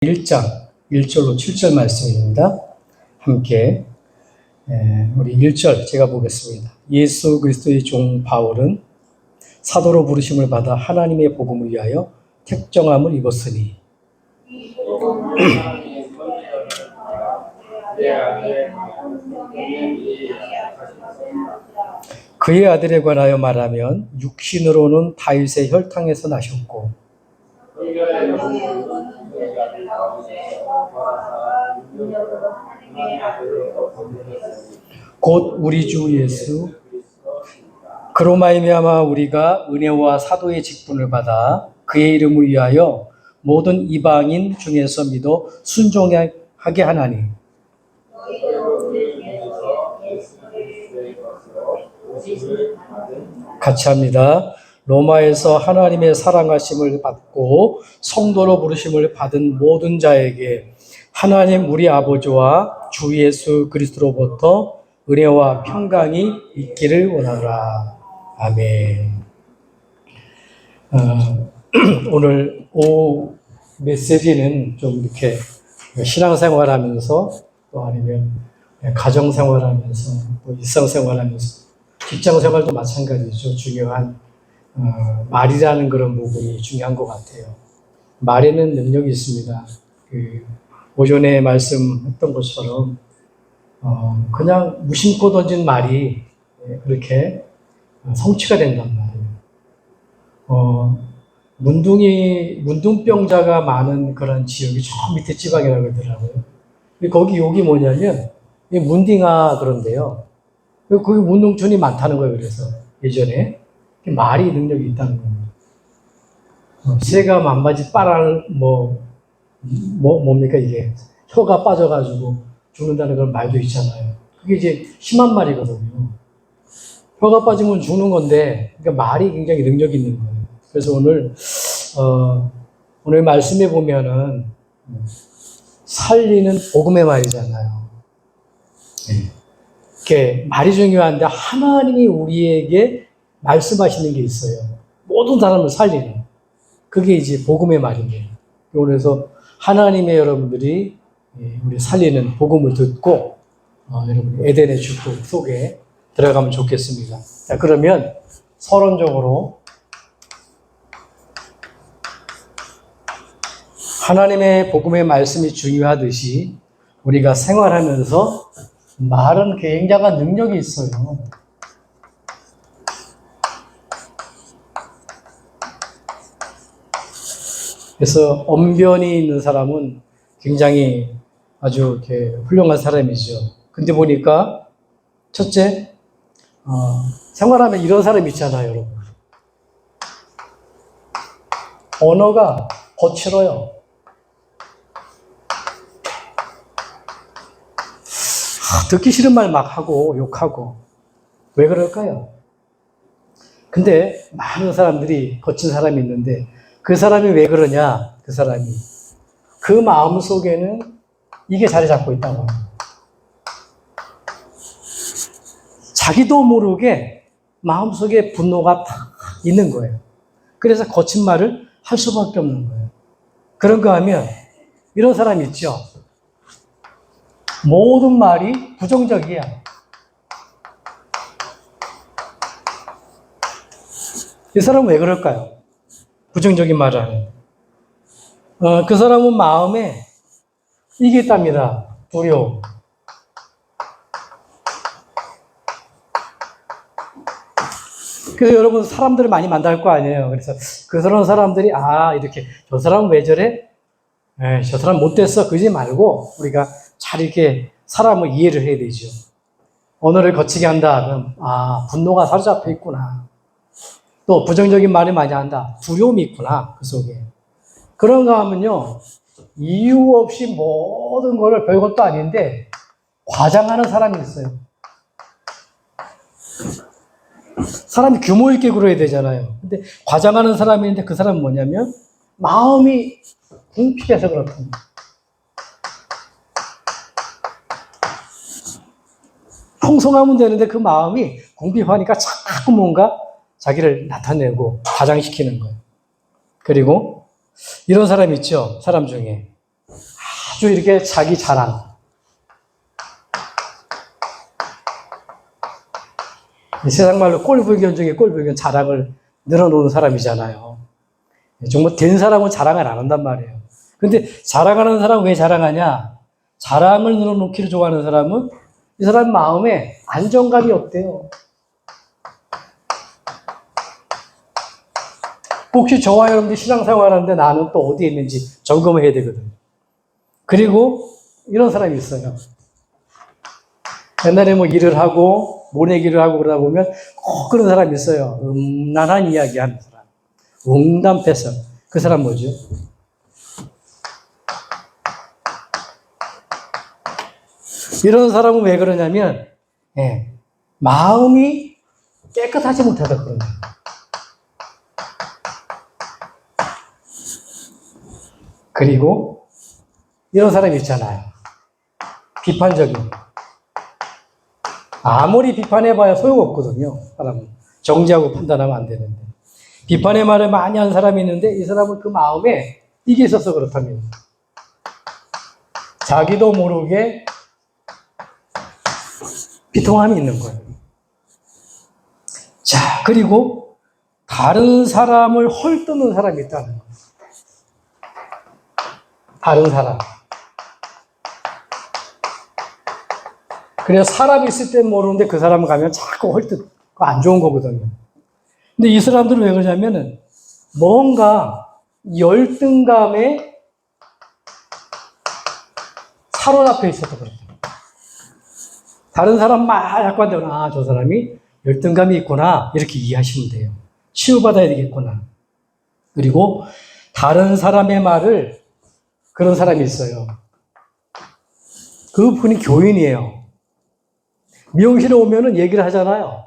1장 1절로 7절 말씀입니다. 함께 우리 1절 제가 보겠습니다. 예수 그리스도의 종 바울은 사도로 부르심을 받아 하나님의 복음을 위하여 택정함을 입었으니 그의 아들에 관하여 말하면 육신으로는 다윗의 혈통에서 나셨고 곧 우리 주 예수 그로 말미암아 우리가 은혜와 사도의 직분을 받아 그의 이름을 위하여 모든 이방인 중에서 믿어 순종하게 하나니 같이 합니다. 로마에서 하나님의 사랑하심을 받고 성도로 부르심을 받은 모든 자에게 하나님 우리 아버지와 주 예수 그리스도로부터 은혜와 평강이 있기를 원하노라. 아멘. 오늘 오후 메시지는 좀 이렇게 신앙생활하면서 또 아니면 가정생활하면서 또 일상생활하면서 직장생활도 마찬가지죠. 중요한 말이라는 그런 부분이 중요한 것 같아요. 말에는 능력이 있습니다. 오전에 말씀했던 것처럼 그냥 무심코 던진 말이 그렇게 성취가 된단 말이에요. 문둥병자가 많은 그런 지역이 저 밑에 지방이라고 그러더라고요. 거기 욕이 뭐냐면 문딩아 그런데요. 거기 문둥촌이 많다는 거예요. 그래서 예전에 말이 능력이 있다는 겁니다. 새가 만바지 빨알 뭡니까 이게 혀가 빠져가지고 죽는다는 그런 말도 있잖아요. 그게 이제 심한 말이거든요. 혀가 빠지면 죽는 건데, 그러니까 말이 굉장히 능력이 있는 거예요. 그래서 오늘 말씀에 보면은 살리는 복음의 말이잖아요. 이렇게 말이 중요한데 하나님이 우리에게 말씀하시는 게 있어요. 모든 사람을 살리는. 그게 이제 복음의 말입니다. 그래서 하나님의 여러분들이 우리 살리는 복음을 듣고 여러분 에덴의 축복 속에 들어가면 좋겠습니다. 자, 그러면 서론적으로 하나님의 복음의 말씀이 중요하듯이 우리가 생활하면서 말은 굉장한 능력이 있어요. 그래서 언변이 있는 사람은 굉장히 아주 이렇게 훌륭한 사람이죠. 근데 보니까 첫째, 생활하면 이런 사람이 있잖아요, 여러분. 언어가 거칠어요. 듣기 싫은 말 막 하고 욕하고 왜 그럴까요? 근데 많은 사람들이 거친 사람이 있는데 그 사람이 왜 그러냐? 그 사람이 그 마음 속에는 이게 자리 잡고 있다고 합니다. 자기도 모르게 마음 속에 분노가 딱 있는 거예요. 그래서 거친 말을 할 수밖에 없는 거예요. 그런가 하면 이런 사람이 있죠. 모든 말이 부정적이야. 이 사람은 왜 그럴까요? 부정적인 말을 하는. 그 사람은 마음에 이게 있답니다. 두려움. 그래서 여러분 사람들을 많이 만날 거 아니에요. 그래서 그런 사람들이 이렇게 저 사람은 왜 저래? 저 사람 못됐어. 그러지 말고 우리가 잘 이렇게 사람을 이해를 해야 되죠. 언어를 거치게 한다. 그럼 분노가 사로잡혀 있구나. 또 부정적인 말을 많이 한다. 두려움이 있구나. 그 속에. 그런가 하면요. 이유 없이 모든 거를 별것도 아닌데 과장하는 사람이 있어요. 사람이 규모 있게 굴어야 되잖아요. 근데 과장하는 사람이 있는데 그 사람은 뭐냐면 마음이 궁핍해서 그렇답니다. 풍성하면 되는데 그 마음이 궁핍하니까 자꾸 뭔가 자기를 나타내고 과장시키는 거예요. 그리고 이런 사람 있죠. 사람 중에 아주 이렇게 자기 자랑. 세상 말로 꼴불견 중에 꼴불견 자랑을 늘어놓는 사람이잖아요. 정말 된 사람은 자랑을 안 한단 말이에요. 근데 자랑하는 사람은 왜 자랑하냐? 자랑을 늘어놓기를 좋아하는 사람은 이 사람 마음에 안정감이 없대요. 혹시 저와 여러분들 신앙생활 하는데 나는 또 어디에 있는지 점검을 해야 되거든요. 그리고 이런 사람이 있어요. 옛날에 뭐 일을 하고 모내기를 하고 그러다 보면 꼭 그런 사람이 있어요. 음란한 이야기 하는 사람. 음담패설. 그 사람 뭐죠? 이런 사람은 왜 그러냐면 마음이 깨끗하지 못하다 그러는 거예요. 그리고 이런 사람이 있잖아요. 비판적인. 아무리 비판해봐야 소용없거든요. 사람은. 정지하고 판단하면 안 되는데. 비판의 말을 많이 하는 사람이 있는데 이 사람은 그 마음에 이게 있어서 그렇답니다. 자기도 모르게 비통함이 있는 거예요. 자, 그리고 다른 사람을 헐뜯는 사람이 있다는 거예요. 다른 사람. 그래서 사람이 있을 땐 모르는데 그 사람 가면 자꾸 헐뜯고 안 좋은 거거든요. 근데 이 사람들은 왜 그러냐면은 뭔가 열등감에 사로잡혀 있어서 그렇다. 다른 사람 막 약간 되면 저 사람이 열등감이 있구나 이렇게 이해하시면 돼요. 치유받아야 되겠구나. 그리고 다른 사람의 말을 그런 사람이 있어요. 그 분이 교인이에요. 미용실에 오면은 얘기를 하잖아요.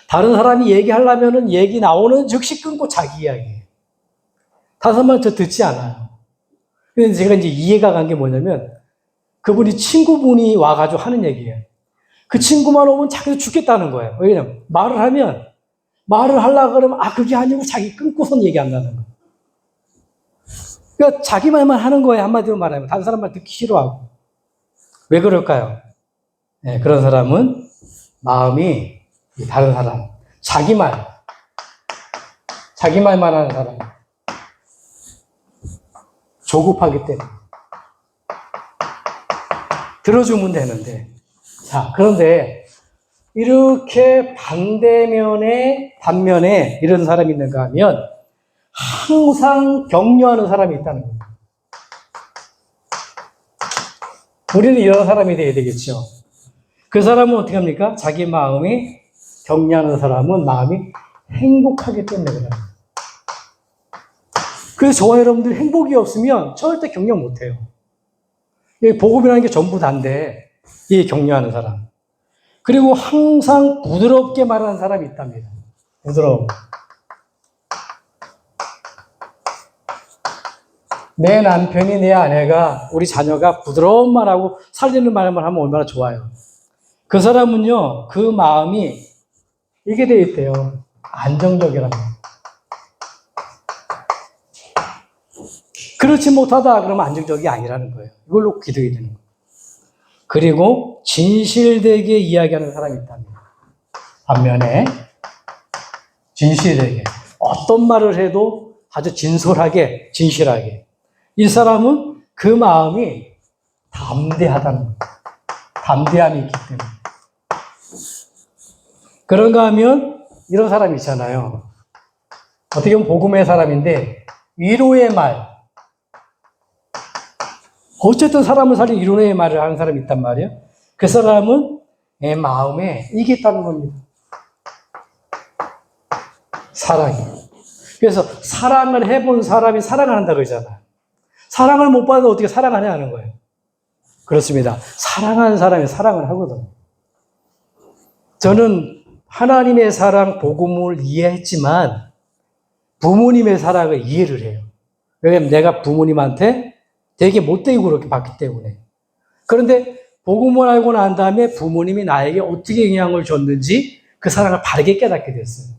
다른 사람이 얘기하려면은 얘기 나오는 즉시 끊고 자기 이야기해요. 다섯 번 더 듣지 않아요. 근데 제가 이제 이해가 간 게 뭐냐면 그분이 친구분이 와가지고 하는 얘기예요. 그 친구만 오면 자기도 죽겠다는 거예요. 왜냐면 말을 하려고 그러면 그게 아니고 자기 끊고선 얘기한다는 거예요. 그러니까 자기 말만 하는 거예요. 한마디로 말하면. 다른 사람 말 듣기 싫어하고. 왜 그럴까요? 네, 그런 사람은 마음이 다른 사람, 자기 말만 하는 사람. 조급하기 때문에. 들어주면 되는데. 자, 그런데 이렇게 반면에 이런 사람이 있는가 하면 항상 격려하는 사람이 있다는 겁니다. 우리는 이런 사람이 돼야 되겠죠. 그 사람은 어떻게 합니까? 자기 마음이 격려하는 사람은 마음이 행복하기 때문에 그래요. 그래서 저와 여러분들이 행복이 없으면 절대 격려 못해요. 복음이라는 게 전부 다인데 이 격려하는 사람. 그리고 항상 부드럽게 말하는 사람이 있답니다. 부드러움. 내 남편이, 내 아내가, 우리 자녀가 부드러운 말하고 살리는 말만 하면 얼마나 좋아요. 그 사람은요, 그 마음이 이게 돼 있대요. 안정적이라는. 그렇지 못하다 그러면 안정적이 아니라는 거예요. 이걸로 기득이 되는 거예요. 그리고 진실되게 이야기하는 사람이 있답니다. 반면에 진실되게 어떤 말을 해도 아주 진솔하게 진실하게 이 사람은 그 마음이 담대하다는 거예요. 담대함이 있기 때문에. 그런가 하면 이런 사람이 있잖아요. 어떻게 보면 복음의 사람인데 위로의 말. 어쨌든 사람을 살린 위로의 말을 하는 사람이 있단 말이에요. 그 사람은 내 마음에 이게 있다는 겁니다. 사랑이. 그래서 사랑을 해본 사람이 사랑을 한다고 그러잖아요. 사랑을 못 받아도 어떻게 사랑하냐 하는 거예요. 그렇습니다. 사랑하는 사람이 사랑을 하거든요. 저는 하나님의 사랑, 복음을 이해했지만 부모님의 사랑을 이해를 해요. 왜냐하면 내가 부모님한테 되게 못되고 그렇게 봤기 때문에. 그런데 복음을 알고 난 다음에 부모님이 나에게 어떻게 영향을 줬는지 그 사랑을 바르게 깨닫게 됐어요.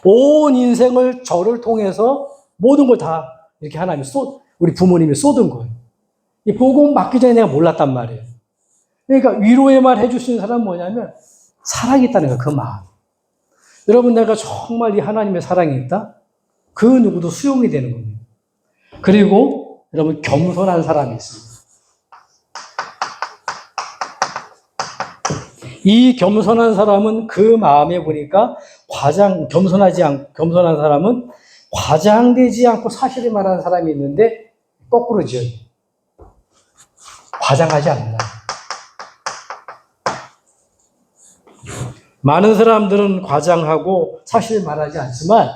온 인생을 저를 통해서 모든 걸 다 이렇게 하나님이 우리 부모님이 쏟은 거예요. 이 복음 받기 전에 내가 몰랐단 말이에요. 그러니까 위로의 말 해줄 수 있는 사람은 뭐냐면 사랑이 있다는 거예요. 그 마음. 여러분 내가 정말 이 하나님의 사랑이 있다? 그 누구도 수용이 되는 겁니다. 그리고 여러분 겸손한 사람이 있습니다. 이 겸손한 사람은 그 마음에 보니까 겸손한 사람은 과장되지 않고 사실을 말하는 사람이 있는데 거꾸로죠. 과장하지 않는다. 많은 사람들은 과장하고 사실을 말하지 않지만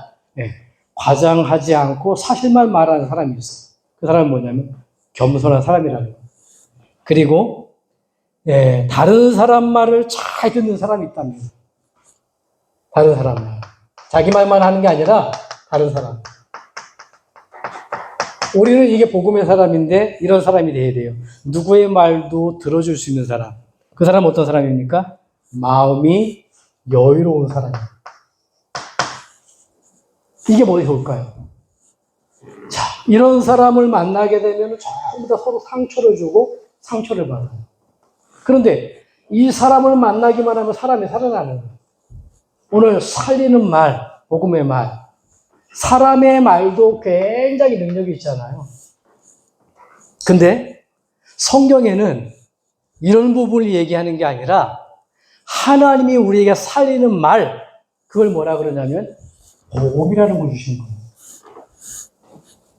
과장하지 않고 사실만 말하는 사람이 있어요. 그 사람은 뭐냐면 겸손한 사람이라는 거예요. 그리고 다른 사람 말을 잘 듣는 사람이 있답니다. 다른 사람 말. 자기 말만 하는 게 아니라 다른 사람. 우리는 이게 복음의 사람인데 이런 사람이 돼야 돼요. 누구의 말도 들어줄 수 있는 사람. 그 사람은 어떤 사람입니까? 마음이 여유로운 사람이에요. 이게 뭐가 좋을까요? 자, 이런 사람을 만나게 되면 전부 다 서로 상처를 주고 상처를 받아요. 그런데 이 사람을 만나기만 하면 사람이 살아나는 거예요. 오늘 살리는 말, 복음의 말, 사람의 말도 굉장히 능력이 있잖아요. 근데 성경에는 이런 부분을 얘기하는 게 아니라 하나님이 우리에게 살리는 말, 그걸 뭐라 그러냐면 복음이라는 걸 주신 거예요.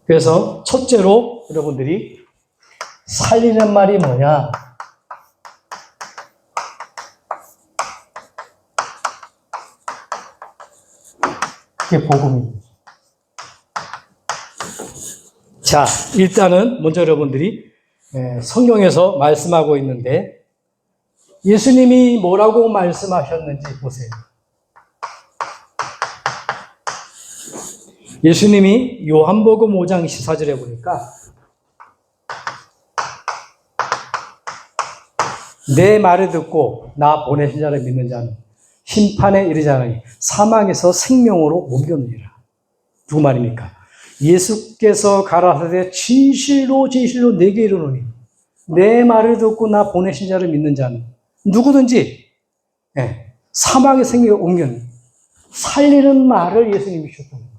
그래서 첫째로 여러분들이 살리는 말이 뭐냐? 그게 복음입니다. 자, 일단은 먼저 여러분들이 성경에서 말씀하고 있는데 예수님이 뭐라고 말씀하셨는지 보세요. 예수님이 요한복음 5장 14절에 보니까 내 말을 듣고 나 보내신 자를 믿는 자는 심판에 이르지 않으니 사망에서 생명으로 옮겨느니라. 누구 말입니까? 예수께서 가라사대 진실로 진실로 내게 이르노니 내 말을 듣고 나 보내신 자를 믿는 자는 누구든지 사망의 생명을 옮겨는 살리는 말을 예수님이 주셨다는 거예요.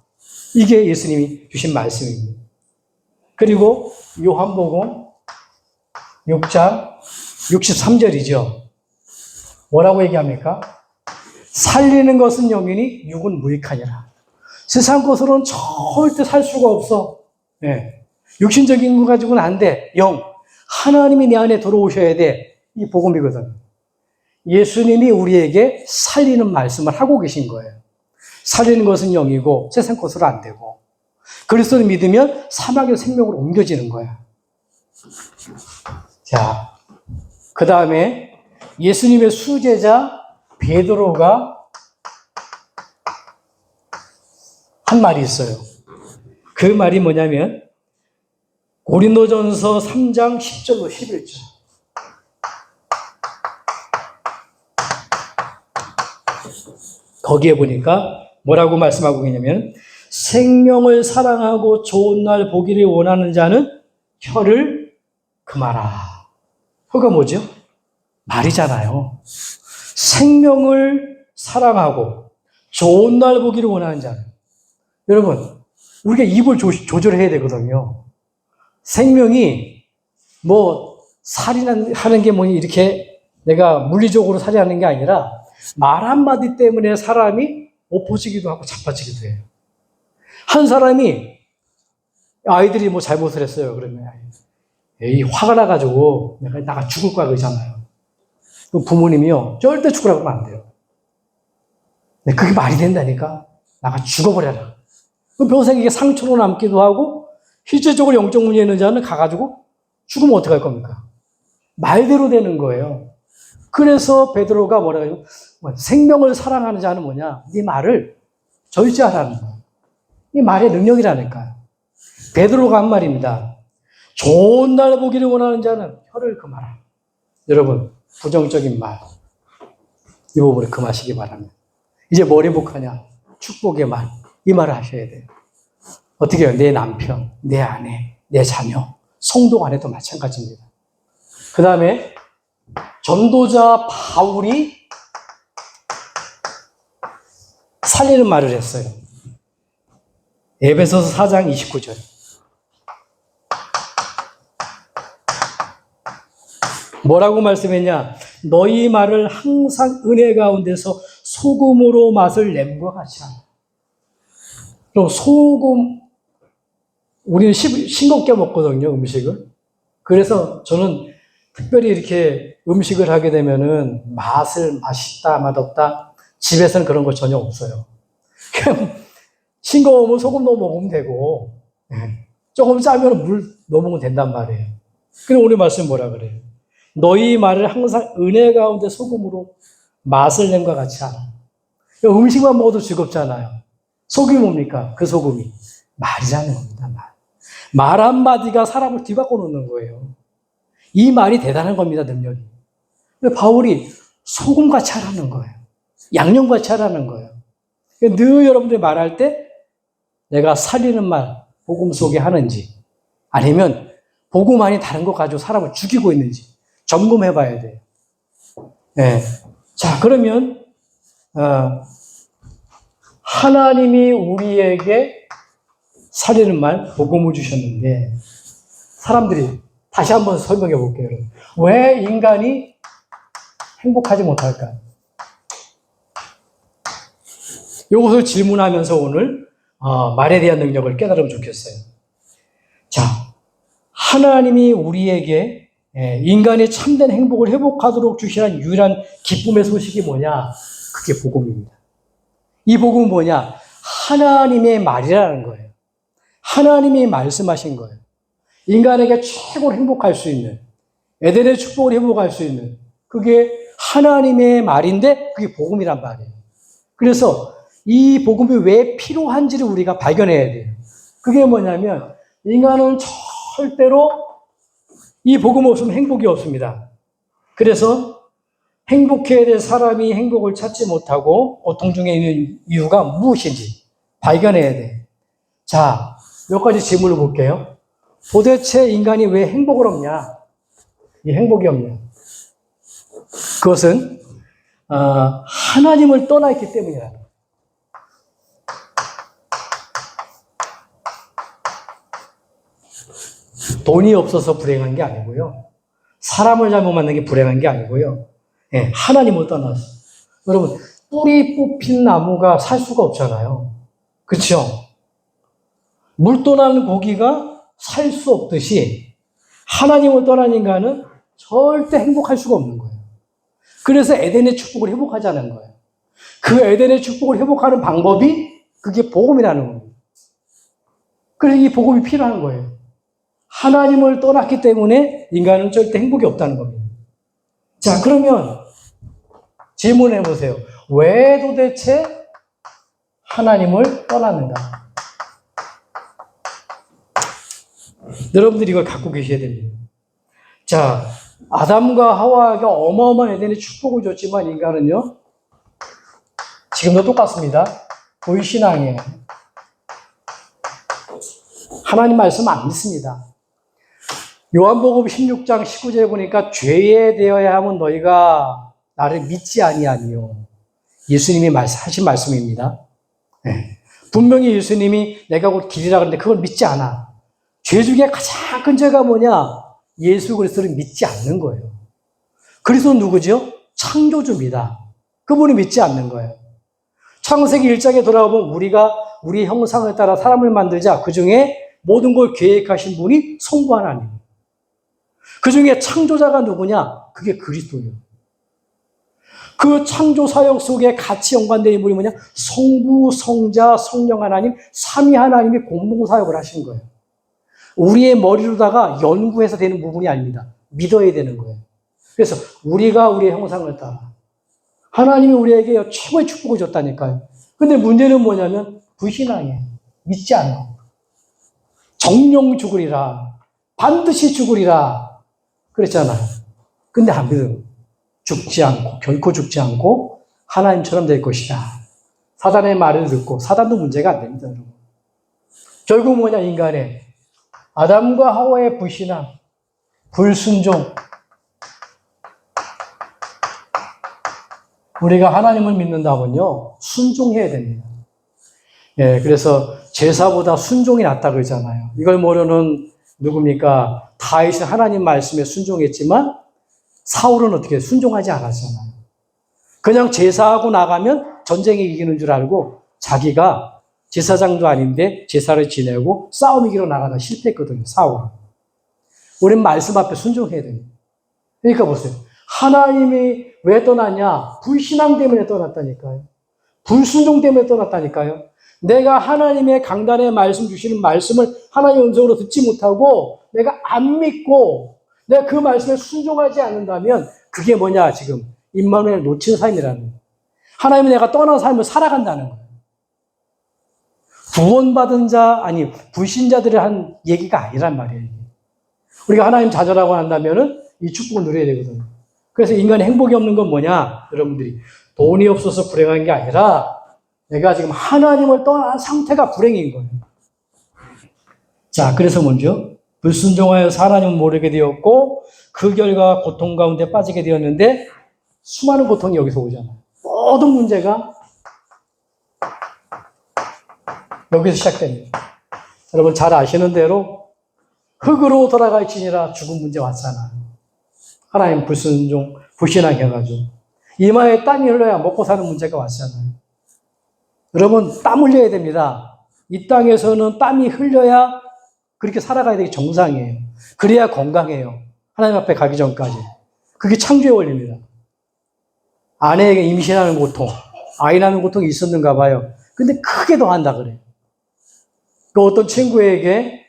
이게 예수님이 주신 말씀입니다. 그리고 요한복음 6장 63절이죠. 뭐라고 얘기합니까? 살리는 것은 영이니 육은 무익하니라. 세상 것으로는 절대 살 수가 없어. 육신적인 거 가지고는 안 돼. 영. 하나님이 내 안에 들어오셔야 돼. 이 복음이거든. 예수님이 우리에게 살리는 말씀을 하고 계신 거예요. 살리는 것은 영이고 세상 것으로 안 되고 그리스도를 믿으면 사망의 생명으로 옮겨지는 거야. 자, 그 다음에 예수님의 수제자 베드로가 한 말이 있어요. 그 말이 뭐냐면 고린도전서 3장 10절로 11절. 거기에 보니까 뭐라고 말씀하고 있냐면 생명을 사랑하고 좋은 날 보기를 원하는 자는 혀를 금하라. 혀가 뭐죠? 말이잖아요. 생명을 사랑하고 좋은 날 보기를 원하는 자는 여러분 우리가 입을 조절해야 되거든요. 생명이 뭐 살인하는 게 뭐니 이렇게 내가 물리적으로 살인하는 게 아니라 말 한마디 때문에 사람이 엎어지기도 하고 자빠지기도 해요. 한 사람이 아이들이 뭐 잘못을 했어요. 그러면 이 화가 나가지고 내가 죽을 거야 그러잖아요. 부모님이요 절대 죽으라고 하면 안 돼요. 그게 말이 된다니까. 나가 죽어버려라. 평생 이게 상처로 남기도 하고 실질적으로 영적 문제 있는 자는 가가지고 죽으면 어떡할 겁니까? 말대로 되는 거예요. 그래서 베드로가 뭐라 해요? 생명을 사랑하는 자는 뭐냐? 네 말을 절제하라는 거예요. 이 말의 능력이라니까요. 베드로가 한 말입니다. 좋은 날 보기를 원하는 자는 혀를 금하라. 여러분, 부정적인 말. 이 부분을 금하시기 바랍니다. 이제 뭘 회복하냐? 축복의 말. 이 말을 하셔야 돼요. 어떻게 해요? 내 남편, 내 아내, 내 자녀. 성도 간에도 마찬가지입니다. 그 다음에 전도자 바울이 살리는 말을 했어요. 에베소서 4장 29절. 뭐라고 말씀했냐? 너희 말을 항상 은혜 가운데서 소금으로 맛을 냄과 같이 하라. 그럼 소금, 우리는 싱겁게 먹거든요, 음식을. 그래서 저는 특별히 이렇게 음식을 하게 되면은 맛있다, 맛없다. 집에서는 그런 거 전혀 없어요. 그냥 싱거우면 소금 넣어 먹으면 되고, 조금 짜면 물 넣어 먹으면 된단 말이에요. 그럼 오늘 말씀 뭐라 그래요? 너희 말을 항상 은혜 가운데 소금으로 맛을 낸과 같이 하라. 음식만 먹어도 즐겁잖아요. 소금이 뭡니까? 그 소금이 말이라는 겁니다. 말 한마디가 사람을 뒤바꿔 놓는 거예요. 이 말이 대단한 겁니다, 능력이. 바울이 소금같이 하라는 거예요. 양념같이 하라는 거예요. 늘 여러분들이 말할 때 내가 살리는 말, 복음 속에 하는지 아니면 복음 안에 다른 거 가지고 사람을 죽이고 있는지 점검해 봐야 돼요. 네. 자, 그러면 하나님이 우리에게 살리는 말, 복음을 주셨는데 사람들이 다시 한번 설명해 볼게요. 여러분. 왜 인간이 행복하지 못할까? 이것을 질문하면서 오늘 말에 대한 능력을 깨달으면 좋겠어요. 자, 하나님이 우리에게 인간의 참된 행복을 회복하도록 주시는 유일한 기쁨의 소식이 뭐냐? 그게 복음입니다. 이 복음은 뭐냐? 하나님의 말이라는 거예요. 하나님이 말씀하신 거예요. 인간에게 최고로 행복할 수 있는, 에덴의 축복을 회복할 수 있는, 그게 하나님의 말인데 그게 복음이란 말이에요. 그래서 이 복음이 왜 필요한지를 우리가 발견해야 돼요. 그게 뭐냐면 인간은 절대로 이 복음 없으면 행복이 없습니다. 그래서 행복해야 될 사람이 행복을 찾지 못하고 고통 중에 있는 이유가 무엇인지 발견해야 돼요. 자, 몇 가지 질문을 볼게요. 도대체 인간이 왜 행복을 없냐? 이 행복이 없냐? 그것은 하나님을 떠나 있기 때문이라. 돈이 없어서 불행한 게 아니고요. 사람을 잘못 만난 게 불행한 게 아니고요. 네, 하나님을 떠나서. 여러분, 뿌리 뽑힌 나무가 살 수가 없잖아요. 그렇죠? 물 떠나는 고기가 살 수 없듯이 하나님을 떠난 인간은 절대 행복할 수가 없는 거예요. 그래서 에덴의 축복을 회복하자는 거예요. 그 에덴의 축복을 회복하는 방법이 그게 복음이라는 겁니다. 그래서 이 복음이 필요한 거예요. 하나님을 떠났기 때문에 인간은 절대 행복이 없다는 겁니다. 자, 그러면 질문해 보세요. 왜 도대체 하나님을 떠났는가? 여러분들이 이걸 갖고 계셔야 됩니다. 자, 아담과 하와가 어마어마한 에덴의 축복을 줬지만 인간은요, 지금도 똑같습니다. 불신앙이에요. 하나님 말씀 안 믿습니다. 요한복음 16장 19절에 보니까 죄에 대하여 하면 너희가 나를 믿지 아니하니요. 예수님이 하신 말씀입니다. 네. 분명히 예수님이 내가 곧 길이라 그러는데 그걸 믿지 않아. 죄 중에 가장 큰 죄가 뭐냐? 예수 그리스도를 믿지 않는 거예요. 그리스도는 누구죠? 창조주입니다. 그분이 믿지 않는 거예요. 창세기 1장에 돌아오면 우리가 우리 형상을 따라 사람을 만들자. 그 중에 모든 걸 계획하신 분이 성부 하나님. 그 중에 창조자가 누구냐? 그게 그리스도예요. 그 창조 사역 속에 같이 연관된 인물이 뭐냐? 성부, 성자, 성령 하나님, 삼위 하나님이 공동 사역을 하신 거예요. 우리의 머리로다가 연구해서 되는 부분이 아닙니다. 믿어야 되는 거예요. 그래서 우리가 우리의 형상을 따라 하나님이 우리에게 최고의 축복을 줬다니까요. 근데 문제는 뭐냐면 불신앙이에요. 믿지 않는 거. 정령 죽으리라. 반드시 죽으리라. 그랬잖아요. 근데 안 믿어요. 죽지 않고, 결코 죽지 않고 하나님처럼 될 것이다. 사단의 말을 듣고, 사단도 문제가 안 됩니다, 여러분. 결국 뭐냐, 인간의 아담과 하와의 불신앙, 불순종. 우리가 하나님을 믿는다면요, 순종해야 됩니다. 예, 그래서 제사보다 순종이 낫다 그러잖아요. 이걸 모르는 누굽니까? 다윗은 하나님 말씀에 순종했지만 사울은 어떻게 순종하지 않았잖아요. 그냥 제사하고 나가면 전쟁에 이기는 줄 알고 자기가 제사장도 아닌데 제사를 지내고 싸움 이기러 나가다 실패했거든요, 사울은. 우린 말씀 앞에 순종해야 됩니다. 그러니까 보세요. 하나님이 왜 떠났냐? 불신앙 때문에 떠났다니까요. 불순종 때문에 떠났다니까요. 내가 하나님의 강단에 말씀 주시는 말씀을 하나님의 음성으로 듣지 못하고 내가 안 믿고 내가 그 말씀에 순종하지 않는다면 그게 뭐냐 지금 임마누엘 놓친 삶이라는 거예요. 하나님이 내가 떠난 삶을 살아간다는 거예요. 구원받은 자 아니 불신자들의 한 얘기가 아니란 말이에요. 우리가 하나님 자절하고 난다면은 이 축복을 누려야 되거든요. 그래서 인간의 행복이 없는 건 뭐냐? 여러분들이 돈이 없어서 불행한 게 아니라 내가 지금 하나님을 떠난 상태가 불행인 거예요. 자, 그래서 먼저 불순종하여 하나님을 모르게 되었고 그 결과 고통 가운데 빠지게 되었는데 수많은 고통이 여기서 오잖아요. 모든 문제가 여기서 시작됩니다. 여러분 잘 아시는 대로 흙으로 돌아갈지니라 죽은 문제 왔잖아요. 하나님 불순종, 불신앙해가지고 이마에 땀이 흘러야 먹고 사는 문제가 왔잖아요. 여러분 땀 흘려야 됩니다. 이 땅에서는 땀이 흘려야 그렇게 살아가야 되게 정상이에요. 그래야 건강해요. 하나님 앞에 가기 전까지. 그게 창조의 원리입니다. 아내에게 임신하는 고통, 아이 낳는 고통이 있었는가 봐요. 근데 크게 더 한다 그래요. 그 어떤 친구에게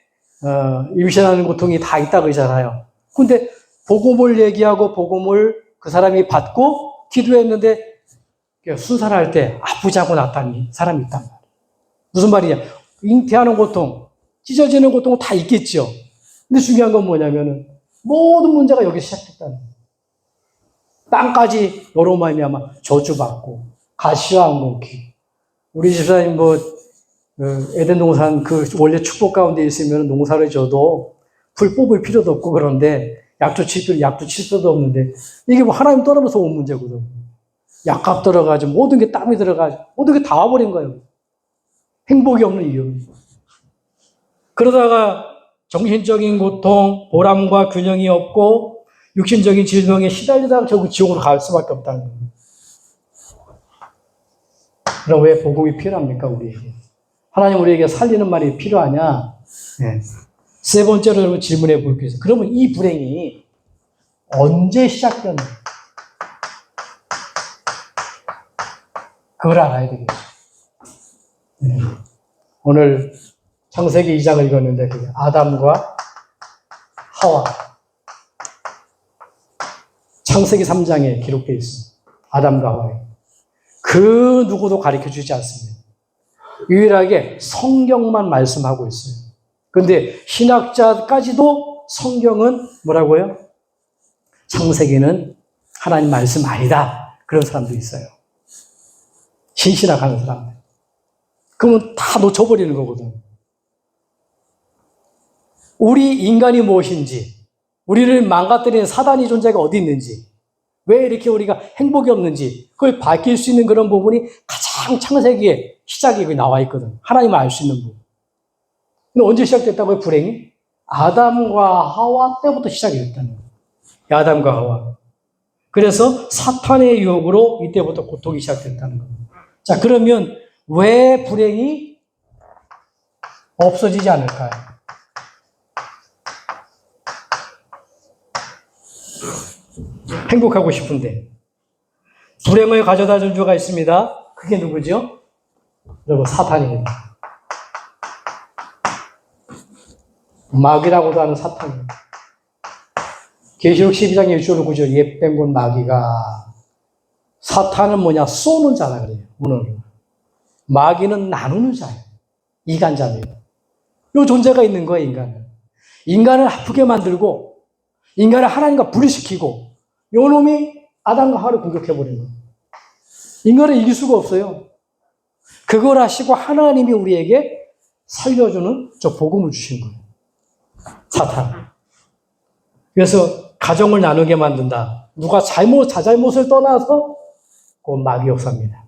임신하는 고통이 다 있다 그러잖아요. 근데 복음을 얘기하고 복음을 그 사람이 받고 기도했는데 순산할 때 아프지 않고 낳았다는 사람이 있단 말이에요. 무슨 말이냐? 잉태하는 고통, 찢어지는 고통은 다 있겠죠. 근데 중요한 건 뭐냐면은 모든 문제가 여기 시작됐다는 거예요. 땅까지 너로 말미암아 저주받고 가시와 안곡히. 우리 집사님 에덴 동산 원래 축복 가운데 있으면 농사를 져도 풀 뽑을 필요도 없고 그런데 약도 칠 필요도 없는데 이게 하나님 떠나면서 온 문제거든. 약값 들어가지고 모든 게 땀이 들어가지고 모든 게 다 와버린 거예요. 행복이 없는 이유. 그러다가 정신적인 고통, 보람과 균형이 없고 육신적인 질병에 시달리다가 결국 지옥으로 갈 수밖에 없다는 거예요. 그럼 왜 복음이 필요합니까, 우리에게? 하나님 우리에게 살리는 말이 필요하냐? 네. 세 번째로 여러분 질문해 볼게요. 그러면 이 불행이 언제 시작됐나? 그걸 알아야 되겠죠. 네. 오늘 창세기 2장을 읽었는데 그게 아담과 하와. 창세기 3장에 기록되어 있습니다. 아담과 하와의. 그 누구도 가르쳐주지 않습니다. 유일하게 성경만 말씀하고 있어요. 그런데 신학자까지도 성경은 뭐라고요? 창세기는 하나님 말씀 아니다. 그런 사람도 있어요. 신신학하는 사람들. 그러면 다 놓쳐버리는 거거든. 우리 인간이 무엇인지, 우리를 망가뜨리는 사단이 존재가 어디 있는지, 왜 이렇게 우리가 행복이 없는지 그걸 밝힐 수 있는 그런 부분이 가장 창세기에 시작이 나와 있거든. 하나님을 알 수 있는 부분. 근데 언제 시작됐다고요, 불행이? 아담과 하와 때부터 시작이 됐다는 거예요. 아담과 하와. 그래서 사탄의 유혹으로 이때부터 고통이 시작됐다는 거예요. 자, 그러면 왜 불행이 없어지지 않을까요? 행복하고 싶은데 불행을 가져다 준 자가 있습니다. 그게 누구죠? 여러분, 사탄입니다. 마귀라고도 하는 사탄입니다. 계시록 12장 1절 9절 옛뱀 곧 마귀가. 사탄은 뭐냐? 쏘는 자라 그래요. 오늘은. 마귀는 나누는 자예요. 이간자입니다. 이 존재가 있는 거예요, 인간은. 인간을 아프게 만들고 인간을 하나님과 분리시키고 요 놈이 아담과 하와를 공격해버린 거예요. 인간을 이길 수가 없어요. 그걸 하시고 하나님이 우리에게 살려주는 저 복음을 주신 거예요. 사탄. 그래서 가정을 나누게 만든다. 누가 자잘못을 떠나서 그건 마귀 역사입니다.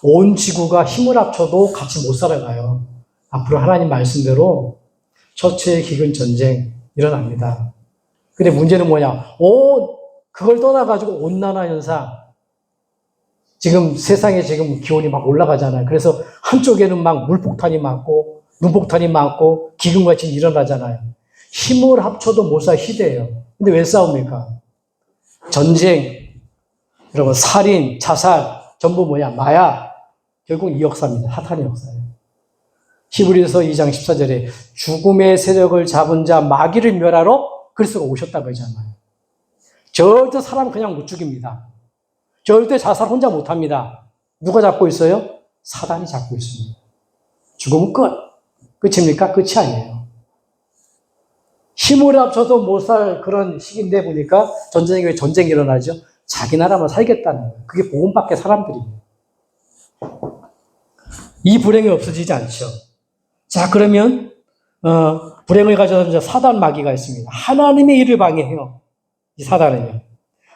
온 지구가 힘을 합쳐도 같이 못 살아가요. 앞으로 하나님 말씀대로 처처의 기근 전쟁 일어납니다. 근데 문제는 뭐냐? 그걸 떠나가지고 온난화 현상. 지금 세상에 지금 기온이 막 올라가잖아요. 그래서 한쪽에는 막 물폭탄이 많고, 눈폭탄이 많고, 기근같이 일어나잖아요. 힘을 합쳐도 못 살 시대예요. 근데 왜 싸웁니까? 전쟁, 여러분, 살인, 자살, 전부 뭐냐? 마약. 결국 이 역사입니다. 사탄의 역사예요. 히브리서 2장 14절에 죽음의 세력을 잡은 자 마귀를 멸하러 그리스도가 오셨다고 하잖아요. 절대 사람 그냥 못 죽입니다. 절대 자살 혼자 못 합니다. 누가 잡고 있어요? 사단이 잡고 있습니다. 죽으면 끝. 끝입니까? 끝이 아니에요. 힘을 합쳐서 못 살 그런 시기인데 보니까 전쟁이 전쟁이 일어나죠. 자기 나라만 살겠다는 거예요. 그게 복음밖에 사람들입니다. 이 불행이 없어지지 않죠. 자, 그러면 불행을 가져다 사단 마귀가 있습니다. 하나님의 일을 방해해요. 이 사단은요.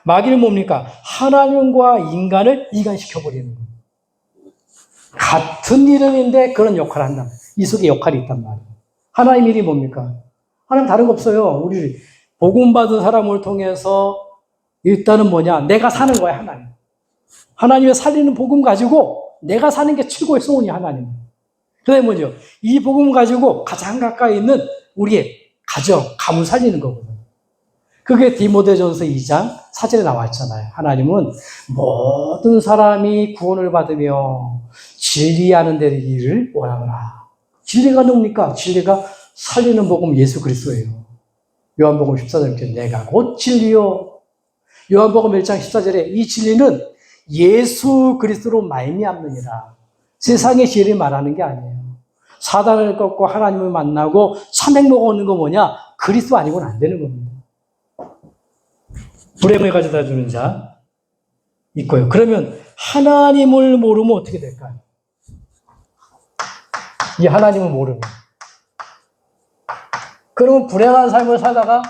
마귀는 뭡니까? 하나님과 인간을 이간시켜버리는 거예요. 같은 이름인데 그런 역할을 한다. 이 속에 역할이 있단 말이에요. 하나님 일이 뭡니까? 하나님 다른 거 없어요. 우리 복음 받은 사람을 통해서 일단은 뭐냐? 내가 사는 거야, 하나님. 하나님의 살리는 복음 가지고 내가 사는 게 최고의 소원이 하나님. 그다음에 뭐죠? 이 복음 가지고 가장 가까이 있는 우리의 가정, 가문 살리는 거거든요. 그게 디모데전서 2장 4절에 나와 있잖아요. 하나님은 모든 사람이 구원을 받으며 진리하는 데 일을 원하노라. 진리가 뭡니까? 진리가 살리는 복음 예수 그리스도예요. 요한복음 14절에 내가 곧 진리요. 요한복음 1장 14절에 이 진리는 예수 그리스도로 말미암느니라. 세상의 진리 말하는 게 아니에요. 사단을 꺾고 하나님을 만나고 참행로가 오는 거 뭐냐? 그리스도 아니고는 안 되는 겁니다. 불행을 가져다 주는 자 있고요. 그러면 하나님을 모르면 어떻게 될까요? 이 하나님을 모르면. 그러면 불행한 삶을 살다가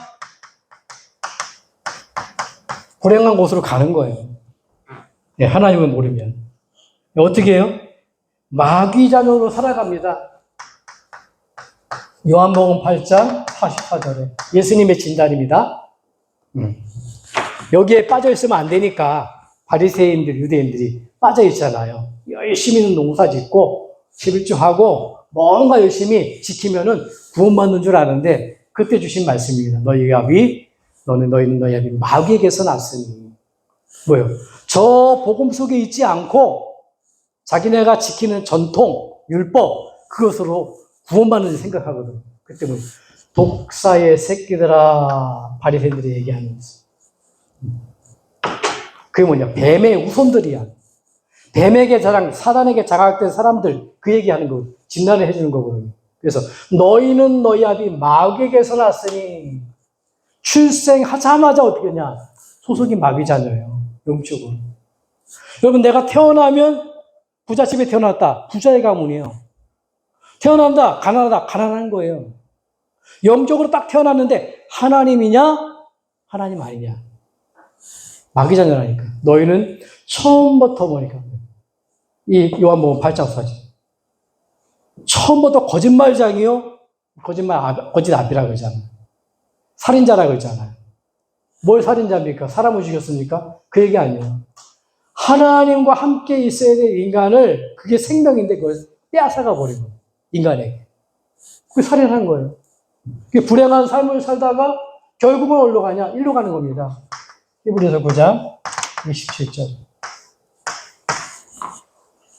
불행한 곳으로 가는 거예요. 네, 하나님을 모르면. 어떻게 해요? 마귀 자녀로 살아갑니다. 요한복음 8장 44절에 예수님의 진단입니다. 여기에 빠져 있으면 안 되니까 바리새인들, 유대인들이 빠져 있잖아요. 열심히 농사 짓고 11조 하고 뭔가 열심히 지키면은 구원받는 줄 아는데 그때 주신 말씀입니다. 너희는 너희 압이 마귀에게서 났으니. 뭐요? 저 복음 속에 있지 않고 자기네가 지키는 전통, 율법 그것으로 구원받는 생각하거든. 그때 뭐 독사의 새끼들아 바리새인들이 얘기하는 거지. 그게 뭐냐? 뱀의 후손들이야. 뱀에게 사단에게 장악된 사람들 그 얘기하는 거 진단을 해주는 거거든요. 그래서 너희는 너희 아비 마귀에게서 났으니 출생하자마자 어떻게 하냐? 소속이 마귀 자녀예요. 영적으로. 여러분 내가 태어나면 부잣집에 태어났다. 부자의 가문이에요. 태어난다. 가난하다. 가난한 거예요. 영적으로 딱 태어났는데 하나님이냐? 하나님 아니냐? 마귀 자녀라니까. 너희는 처음부터 보니까 이 요한복음 8장 4절. 처음부터 거짓말장이요? 거짓 아비라고 그러잖아요. 살인자라고 그러잖아요. 뭘 살인자입니까? 사람을 죽였습니까? 그 얘기 아니에요. 하나님과 함께 있어야 될 인간을 그게 생명인데 그걸 빼앗아가 버린 거예요. 인간에게. 그게 살인한 거예요. 그게 불행한 삶을 살다가 결국은 어디로 가냐? 일로 가는 겁니다. 히브리서 9장 27절.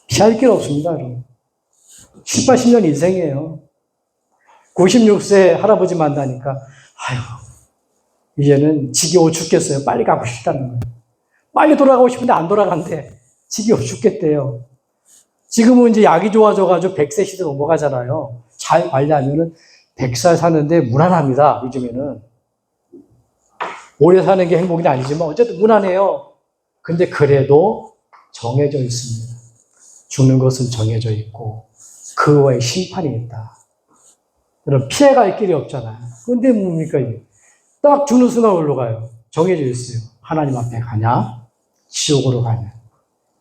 피할 길 없습니다, 여러분. 7, 80년 인생이에요. 96세 할아버지 만나니까, 아유, 이제는 지겨워 죽겠어요. 빨리 가고 싶다는 거예요. 빨리 돌아가고 싶은데 안 돌아간대. 지겨워 죽겠대요. 지금은 이제 약이 좋아져가지고 100세 시대 넘어가잖아요. 잘 관리하면은 100살 사는데 무난합니다, 요즘에는. 오래 사는 게 행복이 아니지만 어쨌든 무난해요. 근데 그래도 정해져 있습니다. 죽는 것은 정해져 있고 그와의 심판이 있다. 그럼 피해갈 길이 없잖아요. 근데 뭡니까, 이게? 딱 주는 순간 어디로 가요? 정해져 있어요. 하나님 앞에 가냐? 지옥으로 가냐?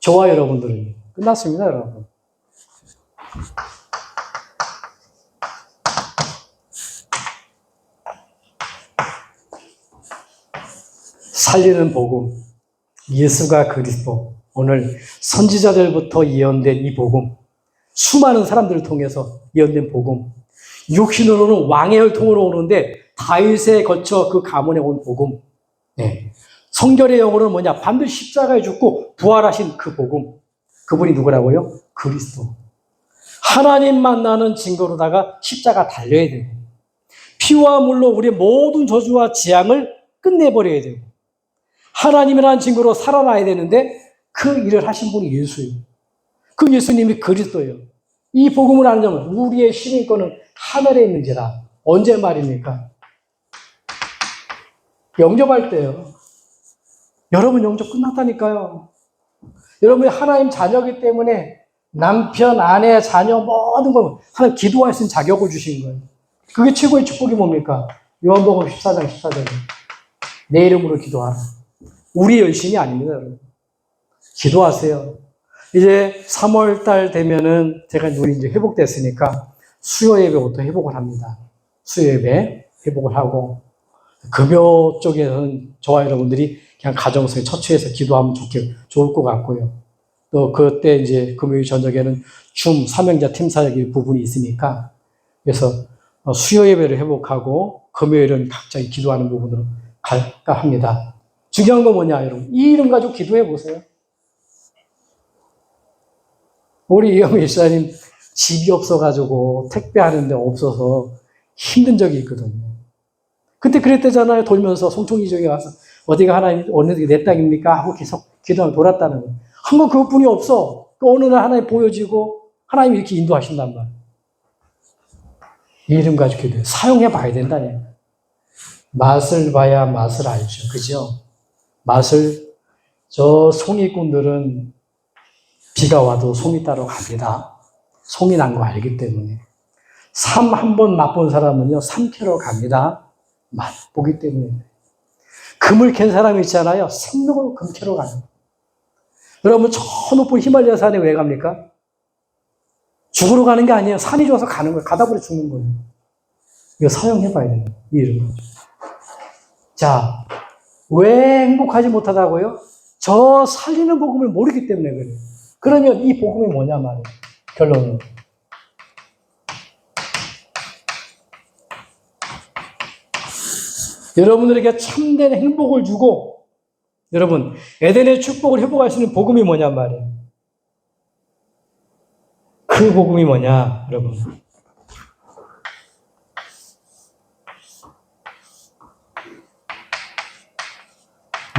저와 여러분들은 끝났습니다, 여러분. 살리는 복음, 예수가 그리스도, 오늘 선지자들부터 예언된 이 복음, 수많은 사람들을 통해서 예언된 복음, 육신으로는 왕의 혈통으로 오는데 다윗에 거쳐 그 가문에 온 복음, 네. 성결의 영어로는 뭐냐? 반드시 십자가에 죽고 부활하신 그 복음, 그분이 누구라고요? 그리스도. 하나님 만나는 증거로다가 십자가 달려야 돼요. 피와 물로 우리의 모든 저주와 재앙을 끝내버려야 돼요. 하나님이라는 증거로 살아나야 되는데 그 일을 하신 분이 예수예요. 그 예수님이 그리스도예요. 이 복음을 아는 점은 우리의 시민권은 하늘에 있는지라. 언제 말입니까? 영접할 때요. 여러분 영접 끝났다니까요. 여러분이 하나님 자녀이기 때문에 남편, 아내, 자녀 모든 걸 하나님 기도할 수 있는 자격을 주신 거예요. 그게 최고의 축복이 뭡니까? 요한복음 14장 14절에 내 이름으로 기도하라. 우리 열심이 아닙니다, 여러분. 기도하세요. 이제 3월 달 되면은 제가 우리 이제 회복됐으니까 수요 예배부터 회복을 합니다. 수요 예배 회복을 하고 금요 쪽에서는 저와 여러분들이 그냥 가정성에 처치해서 기도하면 좋을 것 같고요. 또 그때 이제 금요일 저녁에는 삼형제 팀사역의 부분이 있으니까 그래서 수요 예배를 회복하고 금요일은 각자 기도하는 부분으로 갈까 합니다. 중요한 건 뭐냐, 여러분? 이 이름 가지고 기도해 보세요. 우리 이영미 일사님 집이 없어가지고 택배하는데 없어서 힘든 적이 있거든요. 그때 그랬대잖아요. 돌면서 송충이 쪽에 와서 어디가 하나님 어느 내 땅입니까? 하고 계속 기도하며 돌았다는 거예요. 한 번 그것뿐이 없어. 그 어느 날 하나님 보여지고 하나님이 이렇게 인도하신단 말이에요. 이 이름 가지고 기도해. 사용해 봐야 된다네. 맛을 봐야 맛을 알죠. 그죠? 맛을, 저 송이꾼들은 비가 와도 송이 따러 갑니다. 송이 난 거 알기 때문에. 삼 한 번 맛본 사람은요, 삼캐러 갑니다. 맛보기 때문에. 금을 캔 사람이 있잖아요. 생명을 금캐러 가요. 여러분, 저 높은 히말라야 산에 왜 갑니까? 죽으러 가는 게 아니에요. 산이 좋아서 가는 거예요. 가다 보니 죽는 거예요. 이거 사용해 봐야 돼요. 이 이름을. 자, 왜 행복하지 못하다고요? 저 살리는 복음을 모르기 때문에 그래요. 그러면 이 복음이 뭐냐 말이에요. 결론은. 여러분들에게 참된 행복을 주고 여러분 에덴의 축복을 회복할 수 있는 복음이 뭐냐 말이에요. 그 복음이 뭐냐 여러분.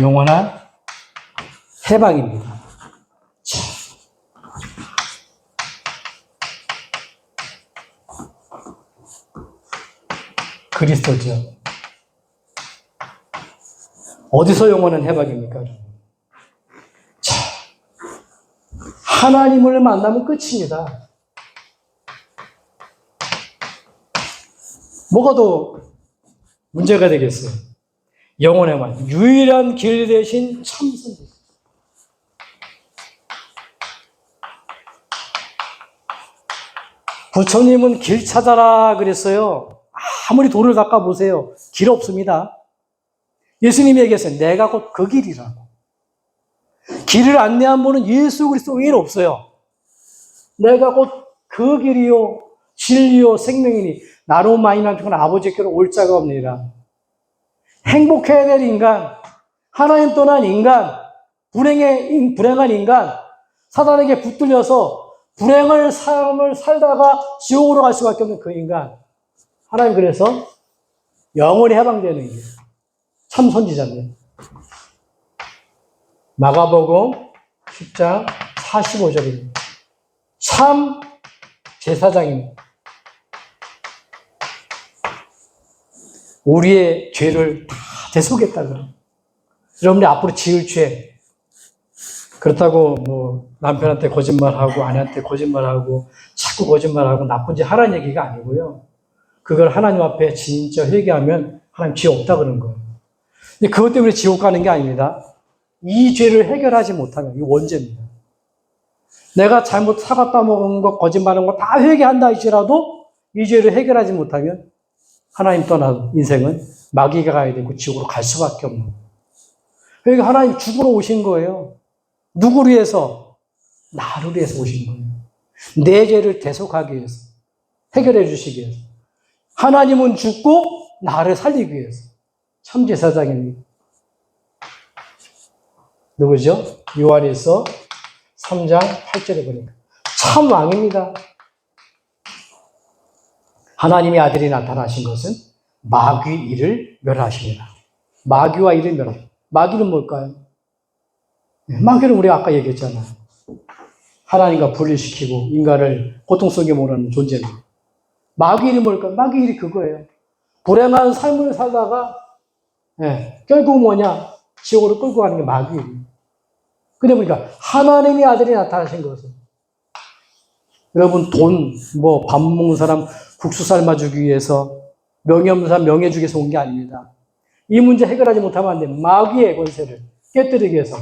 영원한 해방입니다. 자. 그리스도죠. 어디서 영원한 해방입니까? 자, 하나님을 만나면 끝입니다. 뭐가 더 문제가 되겠어요? 영원에만 유일한 길 대신 참선자. 부처님은 길 찾아라 그랬어요. 아무리 돌을 닦아보세요. 길 없습니다. 예수님이 얘기했어요. 내가 곧 그 길이라고. 길을 안내한 분은 예수 그리스도 외에는 없어요. 내가 곧 그 길이요 진리요 생명이니 나로 마이난 죽은 아버지께로 올 자가 없느니라. 행복해야 될 인간, 하나님 떠난 인간, 불행한 인간, 사단에게 붙들려서 불행을 삶을 살다가 지옥으로 갈 수밖에 없는 그 인간. 하나님 그래서 영원히 해방되는 길. 참 선지자입니다. 마가복음 10장 45절입니다. 참 제사장입니다. 우리의 죄를 다 대속했다 그래요. 여러분이 앞으로 지을 죄 그렇다고 뭐 남편한테 거짓말하고 아내한테 거짓말하고 자꾸 거짓말하고 나쁜 짓 하라는 얘기가 아니고요. 그걸 하나님 앞에 진짜 회개하면 하나님 지옥 없다 그러는 거예요. 근데 그것 때문에 지옥 가는 게 아닙니다. 이 죄를 해결하지 못하면 이 원죄입니다. 내가 잘못 사과 따먹은 거, 거짓말한 거 다 회개한다 할지라도 이 죄를 해결하지 못하면 하나님 떠난 인생은 마귀가 가야 되고 지옥으로 갈 수밖에 없는 거예요. 그러니까 하나님 죽으러 오신 거예요. 누구를 위해서? 나를 위해서 오신 거예요. 내 죄를 대속하기 위해서, 해결해 주시기 위해서. 하나님은 죽고 나를 살리기 위해서. 참 제사장입니다. 누구죠? 요한일서 3장 8절에 보니까 참 왕입니다. 하나님의 아들이 나타나신 것은 마귀 일을 멸하시리라. 마귀와 일을 멸하시리라. 마귀는 뭘까요? 마귀는 우리가 아까 얘기했잖아요. 하나님과 분리시키고 인간을 고통 속에 몰아넣는 존재입니다. 마귀 일이 뭘까요? 마귀 일이 그거예요. 불행한 삶을 살다가 결국 뭐냐? 지옥으로 끌고 가는 게 마귀 일이에요. 근데 보니까 하나님의 아들이 나타나신 것은 여러분 돈, 밥 먹는 사람 국수 삶아주기 위해서 명예 없는 사람 명예 주기 위해서 온 게 아닙니다. 이 문제 해결하지 못하면 안 돼. 마귀의 권세를 깨뜨리기 위해서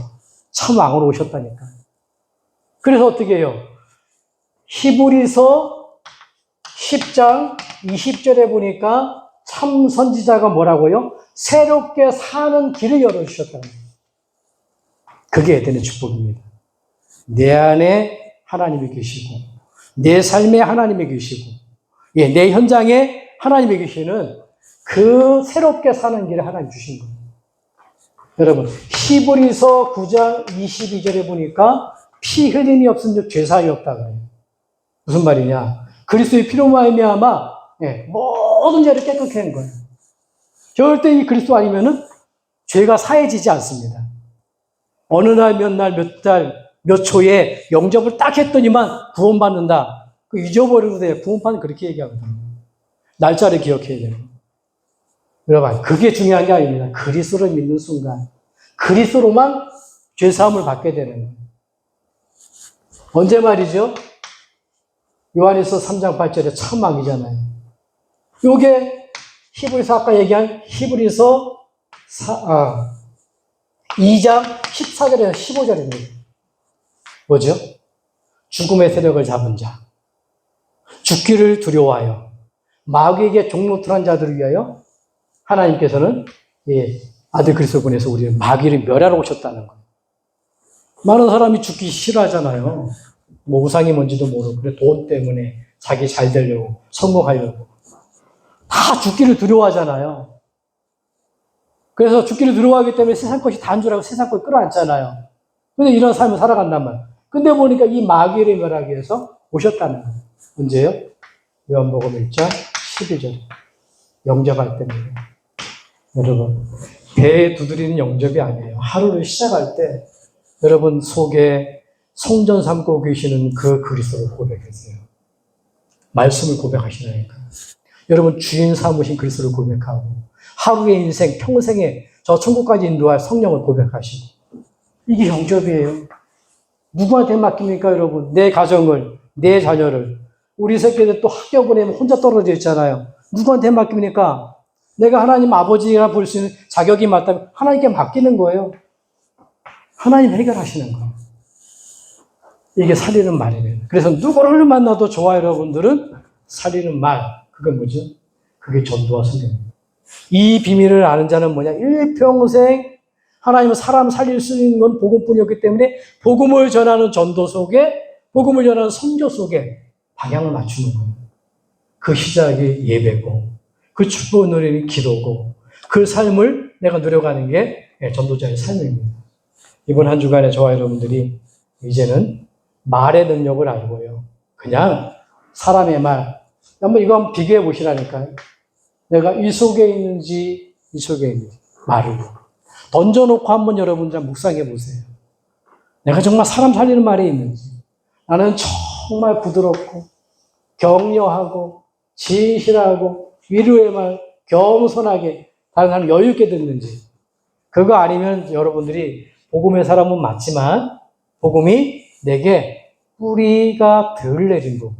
참 왕으로 오셨다니까. 그래서 어떻게 해요? 히브리서 10장 20절에 보니까 참 선지자가 뭐라고요? 새롭게 사는 길을 열어주셨다는 거예요. 그게 에덴의 축복입니다. 내 안에 하나님이 계시고 내 삶에 하나님이 계시고 내 현장에 하나님이 계시는 그 새롭게 사는 길을 하나님 주신 거예요. 여러분 히브리서 9장 22절에 보니까 피 흘림이 없은 즉 죄사함이 없다 그래요. 무슨 말이냐? 그리스도의 피로 말미암아 모든 죄를 깨끗게 한 거예요. 절대 이 그리스도 아니면은 죄가 사해지지 않습니다. 어느 날, 몇 달, 몇 초에 영접을 딱 했더니만 구원받는다. 그 잊어버리고 돼. 구원파는 그렇게 얘기하거든요. 날짜를 기억해야 돼요. 여러분, 그게 중요한 게 아닙니다. 그리스도를 믿는 순간, 그리스도로만 죄사함을 받게 되는 거예요. 언제 말이죠? 요한일서 3장 8절에 참 왕이잖아요. 요게 히브리서 아까 얘기한 히브리서 2장 14절에서 15절입니다. 뭐죠? 죽음의 세력을 잡은 자, 죽기를 두려워하여 마귀에게 종노틀한 자들을 위하여 하나님께서는 아들 그리스도를 보내서 우리를 마귀를 멸하러 오셨다는 거예요. 많은 사람이 죽기 싫어하잖아요. 우상이 뭔지도 모르고 그래 돈 때문에 자기 잘 되려고 성공하려고 다 죽기를 두려워하잖아요. 그래서 죽기를 두려워하기 때문에 세상 것이 다인 줄 알고 세상 걸 끌어안잖아요. 근데 이런 삶을 살아간단 말이에요. 근데 보니까 이 마귀를 멸하기 위해서 오셨다는 거예요. 언제요? 요한복음 1장 12절. 영접할 때입니다. 여러분, 배에 두드리는 영접이 아니에요. 하루를 시작할 때 여러분 속에 성전 삼고 계시는 그 그리스도를 고백하세요. 말씀을 고백하시라니까요. 여러분 주인 삼으신 그리스도를 고백하고 하루의 인생, 평생에 저 천국까지 인도할 성령을 고백하시고 이게 영접이에요. 누구한테 맡깁니까 여러분? 내 가정을, 내 자녀를. 우리 새끼들 또 학교 보내면 혼자 떨어져 있잖아요. 누구한테 맡깁니까? 내가 하나님 아버지라 볼 수 있는 자격이 맞다면 하나님께 맡기는 거예요. 하나님 해결하시는 거예요. 이게 살리는 말이에요. 그래서 누구를 만나도 좋아요, 여러분들은 살리는 말. 그게 뭐죠? 그게 전도와 선교입니다. 이 비밀을 아는 자는 뭐냐? 일평생 하나님은 사람 살릴 수 있는 건 복음뿐이었기 때문에 복음을 전하는 전도 속에, 복음을 전하는 선교 속에 방향을 맞추는 거예요. 그 시작이 예배고, 그 축복을 누리는 기도고, 그 삶을 내가 누려가는 게 전도자의 삶입니다. 이번 한 주간에 저와 여러분들이 이제는 말의 능력을 알고요. 그냥 사람의 말, 한번 비교해 보시라니까요. 내가 이 속에 있는지, 이 속에 있는지, 말을 던져놓고 한번 여러분들 묵상해 보세요. 내가 정말 사람 살리는 말이 있는지, 나는 정말 부드럽고, 격려하고, 진실하고, 위로의 말, 겸손하게, 다른 사람 여유 있게 듣는지, 그거 아니면 여러분들이 복음의 사람은 맞지만, 복음이 내게 뿌리가 덜 내린 부분.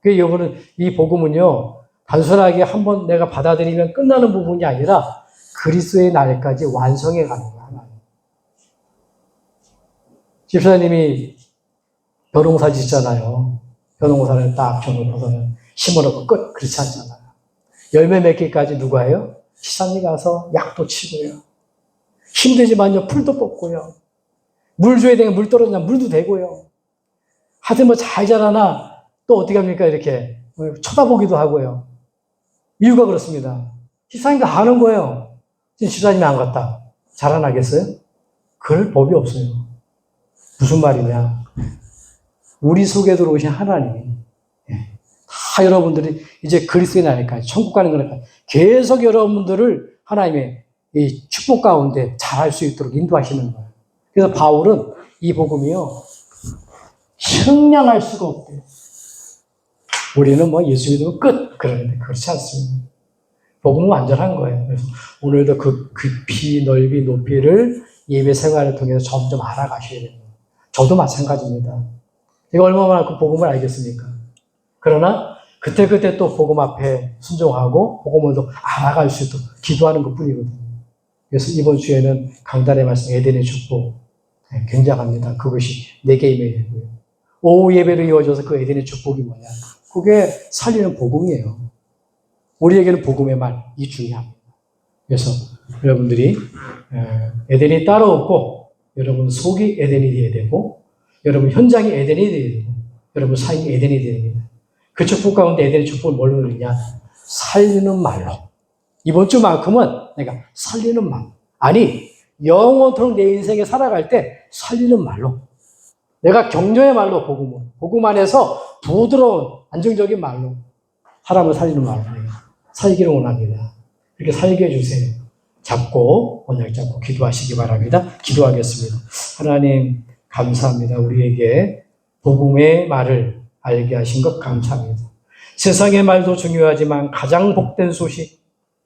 그 여러분은 이 복음은요, 단순하게 한번 내가 받아들이면 끝나는 부분이 아니라 그리스도의 날까지 완성해 가는 거야. 집사님이 벼농사 짓잖아요. 벼농사를 딱 벼놓고서는 심어놓고 끝. 그렇지 않잖아요. 열매 맺기까지 누가 해요? 시장에 가서 약도 치고요. 힘들지만요, 풀도 뽑고요. 물 줘야 되면 물 떨어지냐, 물도 대고요. 하여튼 뭐 잘 자라나 또 어떻게 합니까? 이렇게 쳐다보기도 하고요. 이유가 그렇습니다. 시장이가 하는 거예요. 지금 시장님이 안 갔다. 자라나겠어요? 그럴 법이 없어요. 무슨 말이냐? 우리 속에 들어오신 하나님이 다 여러분들이 이제 그리스도의 날까지 천국 가는 거니까 계속 여러분들을 하나님의 이 축복 가운데 잘할 수 있도록 인도하시는 거예요. 그래서 바울은 이 복음이요 형량할 수가 없대요. 우리는 뭐 예수 믿으면 끝 그러는데 그렇지 않습니다. 복음은 완전한 거예요. 그래서 오늘도 그 깊이 넓이 높이를 예배 생활을 통해서 점점 알아가셔야 됩니다. 저도 마찬가지입니다. 제가 얼마나 그 복음을 알겠습니까? 그러나 그때그때 또 복음 앞에 순종하고 복음을 또 알아갈 수 있도록 기도하는 것 뿐이거든요. 그래서 이번 주에는 강단의 말씀 에덴의 축복 굉장합니다. 그것이 내게 임해고요. 오후 예배로 이어져서 그 에덴의 축복이 뭐냐? 그게 살리는 복음이에요. 우리에게는 복음의 말이 중요합니다. 그래서 여러분들이 에덴이 따로 없고 여러분 속이 에덴이 되어야 되고 여러분 현장이 에덴이 되어야 되고 여러분 삶이 에덴이 되어야 됩니다. 그 축복 가운데 에덴의 축복을 뭘로 누리냐? 살리는 말로. 이번 주만큼은 내가 살리는 말. 아니 영원토록 내 인생에 살아갈 때 살리는 말로. 내가 격려의 말로 복음 안에서 부드러운 안정적인 말로 사람을 살리는 말로 살기를 원합니다. 이렇게 살게 해주세요. 잡고 언약 잡고 기도하시기 바랍니다. 기도하겠습니다. 하나님 감사합니다. 우리에게 복음의 말을 알게 하신 것 감사합니다. 세상의 말도 중요하지만 가장 복된 소식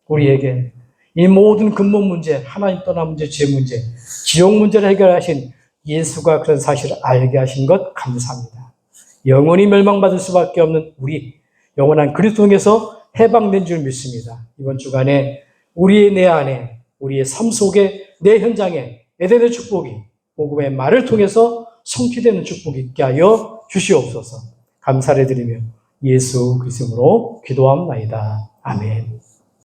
우리에게 이 모든 근본 문제, 하나님 떠난 문제, 죄 문제, 지옥 문제를 해결하신 예수가 그런 사실을 알게 하신 것 감사합니다. 영원히 멸망받을 수밖에 없는 우리 영원한 그리스도 통해서 해방된 줄 믿습니다. 이번 주간에 우리의 내 안에 우리의 삶 속에 내 현장에 에덴의 축복이 복음의 말을 통해서 성취되는 축복이 있게 하여 주시옵소서. 감사를 드리며 예수 그리스도로 기도합니다. 아멘.